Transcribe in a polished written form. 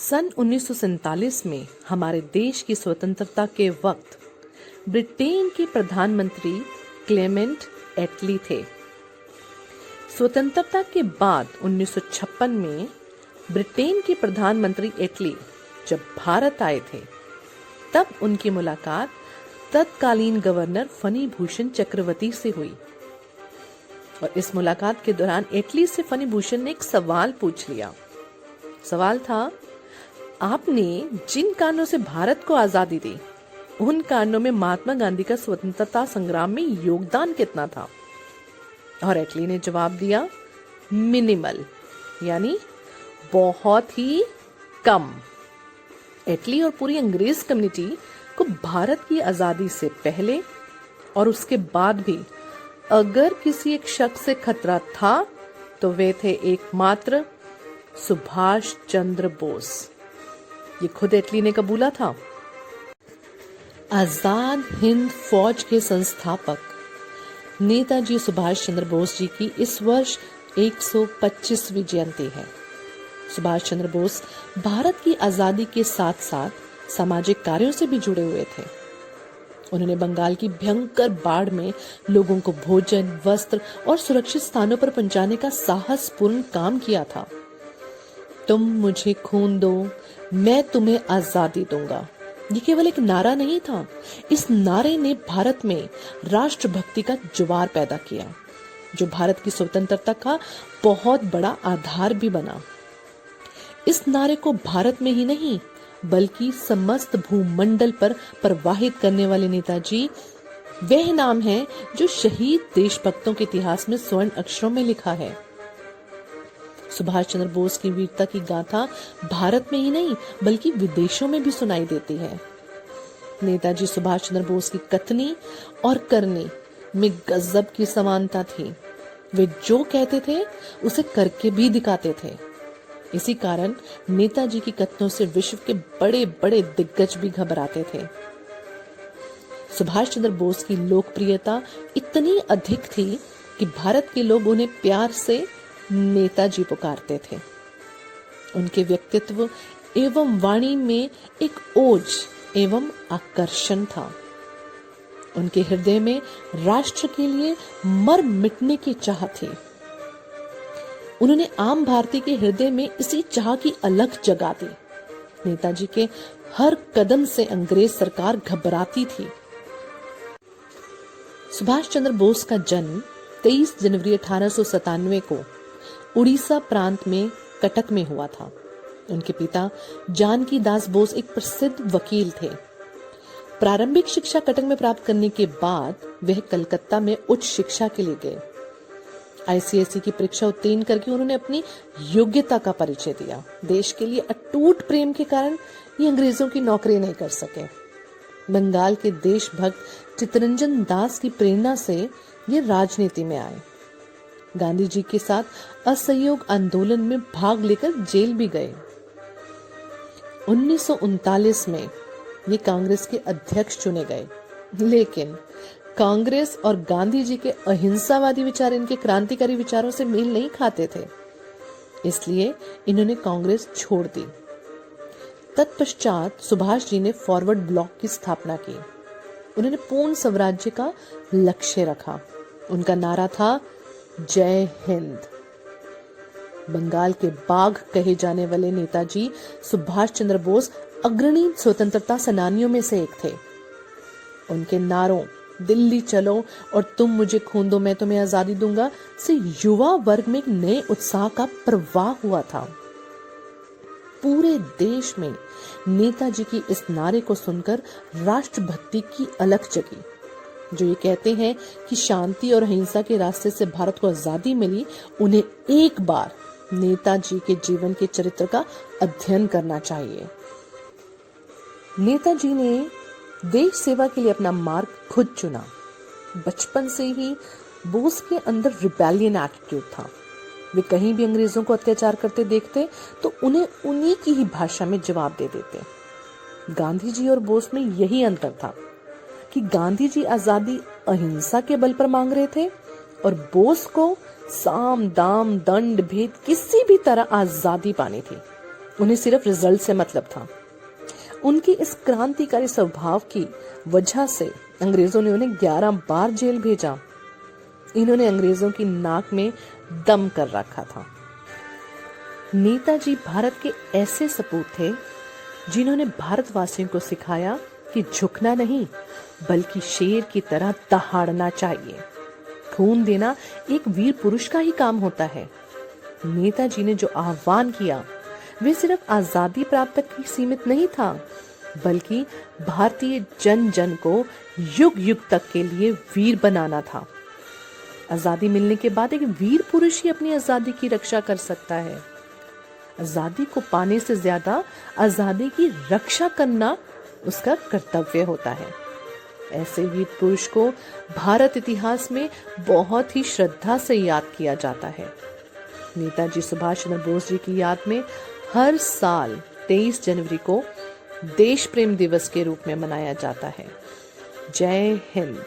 सन 1947 में हमारे देश की स्वतंत्रता के वक्त ब्रिटेन के प्रधानमंत्री क्लेमेंट एटली थे। स्वतंत्रता के बाद 1956 में ब्रिटेन के प्रधानमंत्री एटली जब भारत आए थे, तब उनकी मुलाकात तत्कालीन गवर्नर फनी भूषण चक्रवर्ती से हुई। और इस मुलाकात के दौरान एटली से फनी भूषण ने एक सवाल पूछ लिया। सवाल था, आपने जिन कारणों से भारत को आजादी दी, उन कारणों में महात्मा गांधी का स्वतंत्रता संग्राम में योगदान कितना था? और एटली ने जवाब दिया, मिनिमल, यानी बहुत ही कम। एटली और पूरी अंग्रेज कम्युनिटी को भारत की आजादी से पहले और उसके बाद भी अगर किसी एक शख्स से खतरा था तो वे थे एकमात्र सुभाष चंद्र बोस। ये खुद एटली ने कबूला था। आजाद हिंद फौज के संस्थापक नेताजी सुभाष चंद्र बोस जी की इस वर्ष 125वीं जयंती है। सुभाष चंद्र बोस भारत की आजादी के साथ साथ सामाजिक कार्यों से भी जुड़े हुए थे। उन्होंने बंगाल की भयंकर बाढ़ में लोगों को भोजन, वस्त्र और सुरक्षित स्थानों पर पहुंचाने का साहसपूर्ण काम किया था। तुम मुझे खून दो, मैं तुम्हें आजादी दूंगा, ये केवल एक नारा नहीं था। इस नारे ने भारत में राष्ट्रभक्ति का ज्वार पैदा किया, जो भारत की स्वतंत्रता का बहुत बड़ा आधार भी बना। इस नारे को भारत में ही नहीं बल्कि समस्त भूमंडल पर प्रवाहित करने वाले नेताजी वह नाम है जो शहीद देशभक्तों के इतिहास में स्वर्ण अक्षरों में लिखा है। सुभाष चंद्र बोस की वीरता की गाथा भारत में ही नहीं बल्कि विदेशों में भी सुनाई देती है। नेताजी सुभाष चंद्र बोस की कथनी और करनी में गजब की समानता थी। वे जो कहते थे उसे करके भी दिखाते थे। इसी कारण नेताजी की कथनों से विश्व के बड़े बड़े दिग्गज भी घबराते थे। सुभाष चंद्र बोस की लोकप्रियता इतनी अधिक थी कि भारत के लोग उन्हें प्यार से नेताजी पुकारते थे। उनके व्यक्तित्व एवं वाणी में एक ओज एवं आकर्षण था। उनके हृदय में राष्ट्र के लिए मर मिटने की चाह थी। उन्होंने आम भारतीय के हृदय में इसी चाह की अलख जगा दी। नेताजी के हर कदम से अंग्रेज सरकार घबराती थी। सुभाष चंद्र बोस का जन्म 23 जनवरी 1897 को उड़ीसा प्रांत में कटक में हुआ था। उनके पिता जानकी दास बोस एक प्रसिद्ध वकील थे। प्रारंभिक शिक्षा कटक में प्राप्त करने के बाद वह कलकत्ता में उच्च शिक्षा के लिए गए। आईसीएसई की परीक्षा उत्तीर्ण करके उन्होंने अपनी योग्यता का परिचय दिया। देश के लिए अटूट प्रेम के कारण ये अंग्रेजों की नौकरी नहीं कर सके। बंगाल के देशभक्त चित्तरंजन दास की प्रेरणा से ये राजनीति में आए। गांधी जी के साथ असहयोग आंदोलन में भाग लेकर जेल भी गए। 1939 में ये कांग्रेस के अध्यक्ष चुने गए, लेकिन कांग्रेस और गांधी जी के अहिंसावादी विचार इनके क्रांतिकारी विचारों से मेल नहीं खाते थे, इसलिए इन्होंने कांग्रेस छोड़ दी। तत्पश्चात सुभाष जी ने फॉरवर्ड ब्लॉक की स्थापना की। उन्होंने पूर्ण स्वराज्य का लक्ष्य रखा। उनका नारा था, जय हिंद। बंगाल के बाघ कहे जाने वाले नेताजी सुभाष चंद्र बोस अग्रणी स्वतंत्रता सेनानियों में से एक थे। उनके नारों दिल्ली चलो और तुम मुझे खून दो, मैं तुम्हें आजादी दूंगा से युवा वर्ग में एक नए उत्साह का प्रवाह हुआ था। पूरे देश में नेताजी की इस नारे को सुनकर राष्ट्रभक्ति की अलख जगी। जो ये कहते हैं कि शांति और अहिंसा के रास्ते से भारत को आजादी मिली, उन्हें एक बार नेताजी के जीवन के चरित्र का अध्ययन करना चाहिए। नेताजी ने देश सेवा के लिए अपना मार्ग खुद चुना। बचपन से ही बोस के अंदर रिबेलियन एटीट्यूड था। वे कहीं भी अंग्रेजों को अत्याचार करते देखते तो उन्हें उन्हीं की ही भाषा में जवाब दे देते। गांधी जी और बोस में यही अंतर था कि गांधी जी आजादी अहिंसा के बल पर मांग रहे थे और बोस को साम दाम दंड भेद किसी भी तरह आजादी पानी थी। उन्हें सिर्फ रिजल्ट से मतलब था। उनकी इस क्रांतिकारी स्वभाव की वजह से अंग्रेजों ने उन्हें 11 बार जेल भेजा। इन्होंने अंग्रेजों की नाक में दम कर रखा था। नेताजी भारत के ऐसे सपूत थे जिन्होंने भारतवासियों को सिखाया कि झुकना नहीं बल्कि शेर की तरह दहाड़ना चाहिए। खून देना एक वीर पुरुष का ही काम होता है। नेताजी ने जो आह्वान किया वे सिर्फ आजादी प्राप्त तक ही सीमित नहीं था, बल्कि भारतीय जन जन को युग युग तक के लिए वीर बनाना था। आजादी मिलने के बाद एक वीर पुरुष ही अपनी आजादी की रक्षा कर सकता है। आजादी को पाने से ज्यादा आजादी की रक्षा करना उसका कर्तव्य होता है। ऐसे वीर पुरुष को भारत इतिहास में बहुत ही श्रद्धा से याद किया जाता है। नेताजी सुभाष चंद्र बोस जी की याद में हर साल 23 जनवरी को देश प्रेम दिवस के रूप में मनाया जाता है। जय हिंद।